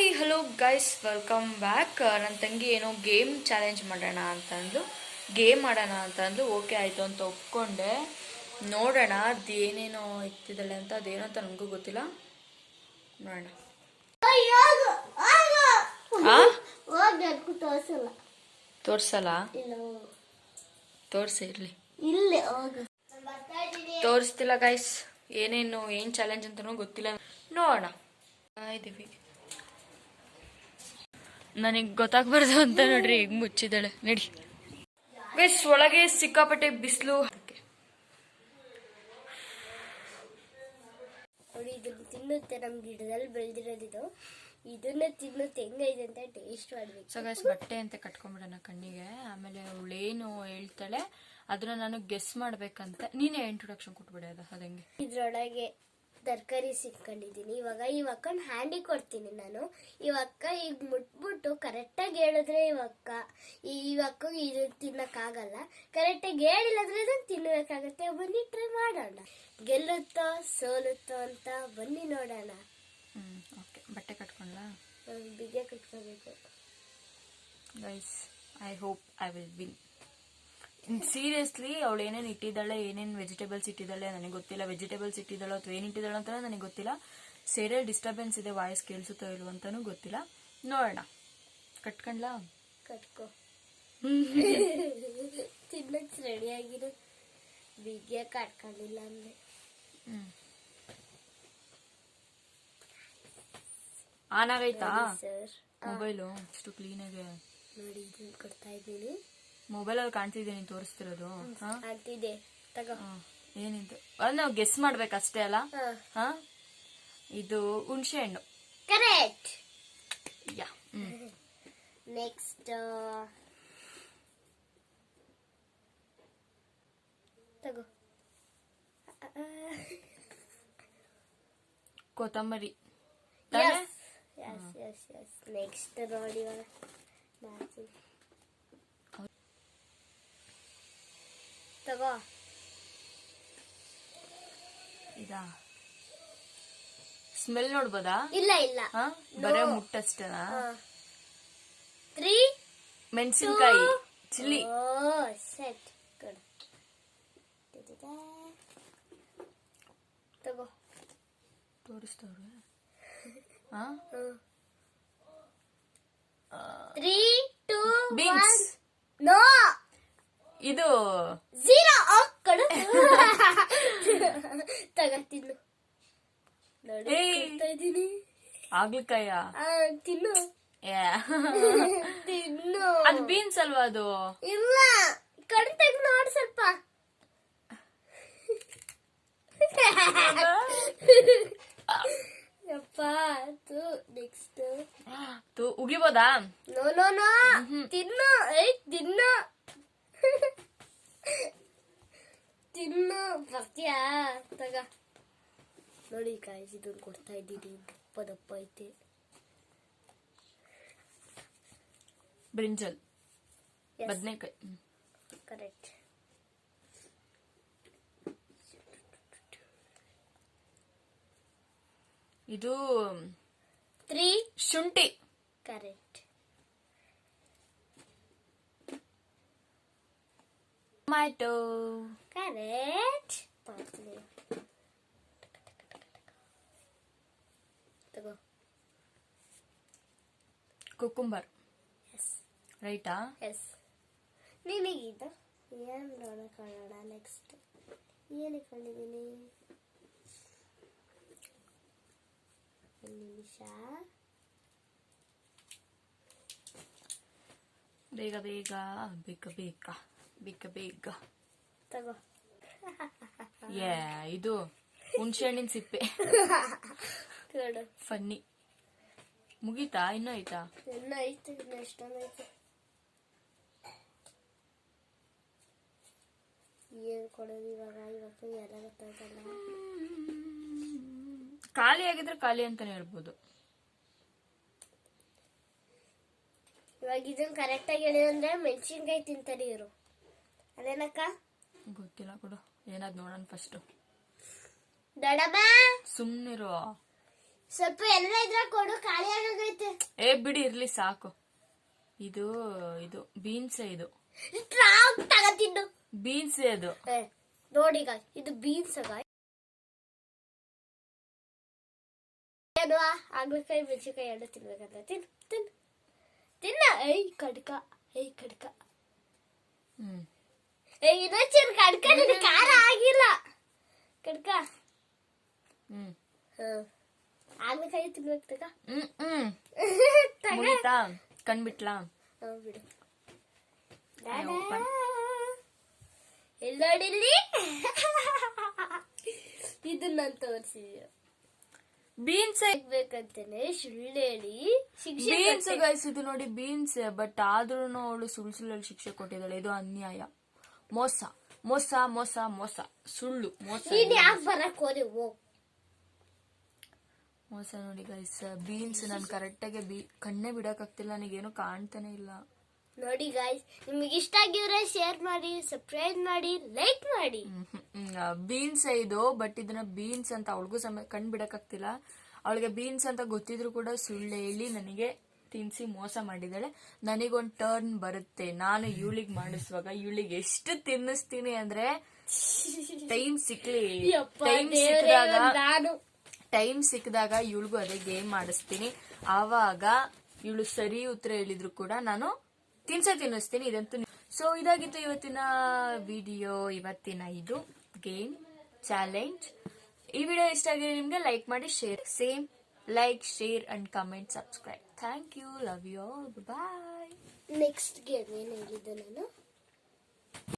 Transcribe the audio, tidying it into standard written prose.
Hi hello guys, welcome back. ನನ್ನ ತಂಗಿ ಏನೋ ಗೇಮ್ ಚಾಲೆಂಜ್ ಮಾಡೋಣ ಅಂತಂದು ಗೇಮ್ ಆಡೋಣ ಅಂತಂದು ಓಕೆ ಆಯಿತು ಅಂತ ಒಪ್ಕೊಂಡೆ. ನೋಡೋಣ ಅದು ಏನೇನೋ ಇತ್ತಿದ್ದಾಳೆ ಅಂತ, ಅದೇನೋ ಅಂತ ನನಗೂ ಗೊತ್ತಿಲ್ಲ. ನೋಡೋಣ. ತೋರ್ಸಲ್ಲ, ತೋರಿಸಿ ಇರಲಿ. ತೋರಿಸ್ತಿಲ್ಲ ಗೈಸ್, ಏನೇನು ಏನು ಚಾಲೆಂಜ್ ಅಂತನೂ ಗೊತ್ತಿಲ್ಲ. ನೋಡೋಣ. ಇದ್ದೀವಿ. ನನಗೆ ಗೊತ್ತಾಗ್ಬಾರ್ದು ಅಂತ ನೋಡ್ರಿ, ಈಗ ಮುಚ್ಚಿದ್ದಾಳೆ ನಡಿ. ಗೈಸ್, ಒಳಗೆ ಸಿಕ್ಕಾಪಟ್ಟೆ ಬಿಸಿಲು. ನೋಡಿ, ಇದನ್ನ ತಿನ್ನುತ್ತೆ. ನಮ್ ಗಿಡದಲ್ಲಿ ಬೆಳೆದಿರೋದಿದು. ಇದನ್ನ ತಿನ್ನುತ್ತೆ. ಹೆಂಗೈತೆ ಅಂತ ಟೇಸ್ಟ್ ಮಾಡ್ಬೇಕು. ಸೊ ಗೈಸ್, ಬಟ್ಟೆ ಅಂತ ಕಟ್ಕೊಂಡ್ಬಿಡೋಣ ಕಣ್ಣಿಗೆ. ಆಮೇಲೆ ಅವಳೇನು ಹೇಳ್ತಾಳೆ ಅದನ್ನ ನಾನು ಗೆಸ್ ಮಾಡ್ಬೇಕಂತ. ನೀನೇ ಇಂಟ್ರೊಡಕ್ಷನ್ ಕೊಟ್ಬಿಡಿ. ಅದಂಗೆ ಇದ್ರೊಳಗೆ ತರಕಾರಿ ಸಿಕ್ಕೊಂಡಿದ್ದೀನಿ. ಇವಾಗ ಈ ಅಕ್ಕನ ಹ್ಯಾಂಡಿಗೆ ಕೊಡ್ತೀನಿ ನಾನು. ಇವಕ್ಕ ಈಗ ಮುಟ್ಬಿಟ್ಟು ಕರೆಕ್ಟಾಗಿ ಹೇಳಿದ್ರೆ ಇವಕ್ಕ ಇದನ್ನ ತಿನ್ನಕ್ಕಾಗಲ್ಲ. ಕರೆಕ್ಟಾಗಿ ಹೇಳಿಲ್ಲದ್ರೆ ಇದನ್ನ ತಿನ್ನಬೇಕಾಗತ್ತೆ. ಬನ್ನಿ ಟ್ರೈ ಮಾಡೋಣ. ಗೆಲ್ಲುತ್ತೋ ಸೋಲುತ್ತೋ ಅಂತ ಬನ್ನಿ ನೋಡೋಣ. ಓಕೆ, ಬಟ್ಟೆ ಕಟ್ಕೊಂಡ್ಲಾ? ಬಿಗ್ಗೆ ಕಟ್ಕೋಬೇಕು. Guys, I hope I will win. Seriously ಅವಳು ಏನೇನು ಇಟ್ಟಿದ್ದಾಳೆ, ಏನೇನು ವೆಜಿಟೇಬಲ್ಸ್ ಇಟ್ಟಿದ್ದಾಳೆ ನನಗೆ ಗೊತ್ತಿಲ್ಲ. ವೆಜಿಟೇಬಲ್ಸ್ ಇಟ್ಟಿದ್ದಾಳೋ ಅಥವಾ ಏನು ಇಟ್ಟಿದ್ದಾಳೋ ಅಂತ ನನಗೆ ಗೊತ್ತಿಲ್ಲ. ಸೀರಿಯಲ್ ಡಿಸ್ಟರ್ಬೆನ್ಸ್ ಇದೆ, ವಾಯ್ಸ್ ಕೇಳಿಸುತ್ತೋ ಇಲ್ವೋ ಅಂತಾನೂ ಗೊತ್ತಿಲ್ಲ. ನೋಡೋಣ. ಕಟ್ಕೊಂಡ್ಲಾ? ಕಟ್ಕೋ. ತಿನ್ನಕ್ ರೆಡಿಯಾಗಿರೋ. ಬಿಗ್ಗೆ ಕಟ್ಕೊಂಡಿಲ್ಲ ಅಂದ್ರೆ ಆನ್ ಆಗೈತಾ ಮೊಬೈಲು? ಅಷ್ಟು ಕ್ಲೀನಾಗೆ ನೋಡಿ. ಇದನ್ನ ಕೊಡ್ತಾ ಇದ್ದೀನಿ. ಮೊಬೈಲಲ್ಲಿ ಕಾಣ್ತಿದ್ದೆ ನೀನು ತೋರಿಸ್ತಿರೋದು. ಅಂತಿದೆ ತಗೋ. ಏನಿದು ಅದು ನಾವು ಗೆಸ್ ಮಾಡ್ಬೇಕಷ್ಟೇ ಅಲ್ಲ? ಇದು ಹುಣಸೆ ಹಣ್ಣು. ಕರೆಕ್ಟ್. ಯಾ. ನೆಕ್ಸ್ಟ್ ತಗೋ. ಕೊತ್ತಂಬರಿ. ನೆಕ್ಸ್ಟ್ ನೋಡಿ. ತಗೋ. ಇದಾ? ಸ್ಮೆಲ್ ನೋಡ್ಬೋದಾ? ಇಲ್ಲ ಇಲ್ಲ, ಬರೇ ಮುಟ್ಟಷ್ಟೇನಾ? 3 ಮೆಣಸಿನ್ಕಾಯಿ, ಚಿಲ್ಲಿ. ಸೆಟ್. ತಗೋ. ತೋರಿಸ್ತವ್ರೆ. 3 2 ಬೀನ್ಸ್. ನೋ, ಇದು 0. ಕಡು ತಗತ್ತಿನ್ನು ನೋಡಿ. ಇದ್ದೀನಿ. ಆಗ್ಲಿಕಾಯ ತಿನ್ನು. ತಿನ್ನು. ಅದು ಬೀನ್ಸ್ ಅಲ್ವಾ? ಅದು ಇಲ್ಲ, ಕಣ್ ತೆಗ್ದು ನೋಡು ಸ್ವಲ್ಪ. ನೆಕ್ಸ್ಟ್ ಉಗಿಬೋದಾ? No no no. ತಿನ್ನು. ತಿನ್ನು ತಿನ್ನು. ಬರ್ತೀಯಾ? ತಗ ನೋಡಿ. ಕಾಯಿಸಿ ಇದನ್ನು ಕೊಡ್ತಾ ಇದ್ದೀನಿ. ದಪ್ಪ ದಪ್ಪ ಐತೆ. ಬ್ರಿಂಜಲ್, ಬದನೆಕಾಯಿ. ಕರೆಕ್ಟ್. ಇದು 3 ಶುಂಠಿ. ಕರೆಕ್ಟ್. ಟೊಮ್ಯಾಟೊ. ಕರೆಕ್ಟ್. ತಗೋ. ಕುಕುಂಬರ್. ಎಸ್. ರೈಟಾ? ಎಸ್. ನಿನಗೀಗ ಏನು ನೋಡೋಣ. ನೆಕ್ಸ್ಟ್ ಏನು ಇಟ್ಕೊಂಡಿದ್ದೀನಿ? ಒಂದು ನಿಮಿಷ. ಬೇಗ ಬೇಗ ಬೇಗ ಬೇಗ ಬೇಗ ಬೇಗ ತಗೋ. ಇದು ಹುಣಸೆ ಹಣ್ಣಿನ ಸಿಪ್ಪೆ. ಫನ್ನಿ. ಮುಗೀತಾ? ಇನ್ನೂ ಐತಾ? ಇನ್ನೂ ಐತೆ. ಇನ್ನು ಎಷ್ಟೊಂದೈತೆ. ಏನು ಕೊಡೋದು ಇವಾಗ? ಎಲ್ಲ ಗೊತ್ತಾಯ್ತಲ್ಲ. ಖಾಲಿ ಆಗಿದ್ರೆ ಖಾಲಿ ಅಂತಾನೆ ಹೇಳ್ಬೋದು. ಇವಾಗ ಇದನ್ನ ಕರೆಕ್ಟಾಗಿ ಹೇಳಿದ್ರೆ ಮೆಣಸಿನ್ಕಾಯಿ ತಿಂತಾರೆ ಇವರು. ಅದೇನಕ್ಕ? ಗೊತ್ತಿಲ್ಲ ಕೊಡು. ಏನಾದ್ ನೋಡೋಣ ಫಸ್ಟ್. ದಡಮ್ಮ ಸುಮ್ಮನಿರೋ. ಸ್ವಲ್ಪ ಎಲ್ಲ ಇದ್ರ ಕೊಡು, ಖಾಲಿ ಆಗೈತೆ. ಬಿಡಿ ಇರ್ಲಿ ಸಾಕು. ಇದು ಇದು ಬೀನ್ಸ್, ಇದು ತಗತಿದ್ದು ಬೀನ್ಸ್. ಅದು ನೋಡಿ ಗಾಯ್, ಇದು ಬೀನ್ಸ್ ಗಾಯ್. ಏನು ಆಗ್ಲಕಾಯಿ ಮೆಣಸಿನಕಾಯಿ ಎರಡು ತಿನ್ಬೇಕಂತ ತಿನ್ನ. ಏಯ್ ಕಡ್ಕ. ಇನ್ನೊಂಚೂರು ಕಡ್ಕ, ನಿನ್ ಖಾರ ಆಗಿಲ್ಲ ಕಡ್ಕ. ಆಗ್ಲಕಾಯಿ ತಿನ್ಬೇಕು ತಗ. ಮುಗಿತಾ? ಕಣ್ಬಿಟ್ಲಾ? ಬಿಡು. ಎಲ್ಲೋಡಿಲ್ಲಿ ಇದನ್ನ ತೋರಿಸಿದ್ಯಾ? ಬೀನ್ಸ್ ಬೇಕಂತೇನೆ ಸುಳ್ಳು ಹೇಳಿ ಶಿಕ್ಷೆ ಬೀನ್ಸ್ ಗೈಸ್, ಇದು ನೋಡಿ ಬೀನ್ಸ್. ಬಟ್ ಆದ್ರೂ ಅವಳು ಸುಳ್ಳು ಶಿಕ್ಷೆ ಕೊಟ್ಟಿದ್ದಾಳೆ. ಇದು ಅನ್ಯಾಯ, ಮೋಸ ಮೋಸ ಮೋಸ ಮೋಸ, ಸುಳ್ಳು ಮೋಸ. ನೀನ್ ಯಾಕೆ ಬರಕ್ ಹೋದೆ? ಮೋಸ ನೋಡಿ ಗೈಸ್. ಬೀನ್ಸ್ ನಾನು ಕರೆಕ್ಟಾಗಿ ಕಣ್ಣೇ ಬಿಡಕ್ಕಾಗ್ತಿಲ್ಲ, ನನಗೇನು ಕಾಣ್ತಾನೆ ಇಲ್ಲ. ನೋಡಿ ಗಾಯ್ಸ್, ನಿಮಗೆ ಇಷ್ಟ ಆಗಿದ್ರೆ ಶೇರ್ ಮಾಡಿ, ಸಬ್ಸ್ಕ್ರೈಬ್ ಮಾಡಿ, ಲೈಕ್ ಮಾಡಿ. ಬೀನ್ಸ್ ಇದು, ಬಟ್ ಇದನ್ನ ಬೀನ್ಸ್ ಅಂತ ಅವಳಿಗೂ ಕಣ್ ಬಿಡಕ್ಕಾಗ್ತಿಲ್ಲ. ಅವಳಿಗೆ ಬೀನ್ಸ್ ಅಂತ ಗೊತ್ತಿದ್ರು ಕೂಡ ಸುಳ್ಳು ಹೇಳಿ ನನಗೆ ತಿನ್ಸಿ ಮೋಸ ಮಾಡಿದಾಳೆ. ನನಗೊಂದು ಟರ್ನ್ ಬರುತ್ತೆ, ನಾನು ಇವಳಿಗೆ ಮಾಡಿಸುವಾಗ ಇವಳಿಗೆ ಎಷ್ಟು ತಿನ್ನಿಸ್ತೀನಿ ಅಂದ್ರೆ ಟೈಮ್ ಸಿಕ್ಕಿದಾಗ ಇವಳಿಗೂ ಅದೇ ಗೇಮ್ ಮಾಡಿಸ್ತೀನಿ. ಆವಾಗ ಇವಳು ಸರಿ ಉತ್ತರ ಹೇಳಿದ್ರು ಕೂಡ ನಾನು ತಿನ್ನಿಸ್ತೀನಿ. ಇದಂತೂ ಸೊ ಇದಾಗಿತ್ತು ಇವತ್ತಿನ ವಿಡಿಯೋ, ಇವತ್ತಿನ ಇದು ಗೇಮ್ ಚಾಲೆಂಜ್. ಈ ವಿಡಿಯೋ ಇಷ್ಟ ಆಗಿದೆ ನಿಮ್ಗೆ ಲೈಕ್ ಮಾಡಿ, share, same like, share and comment, subscribe. Thank you, love you all, bye. Next game ಏನು ಹೇಳಿದ್ದೆ ನಾನು?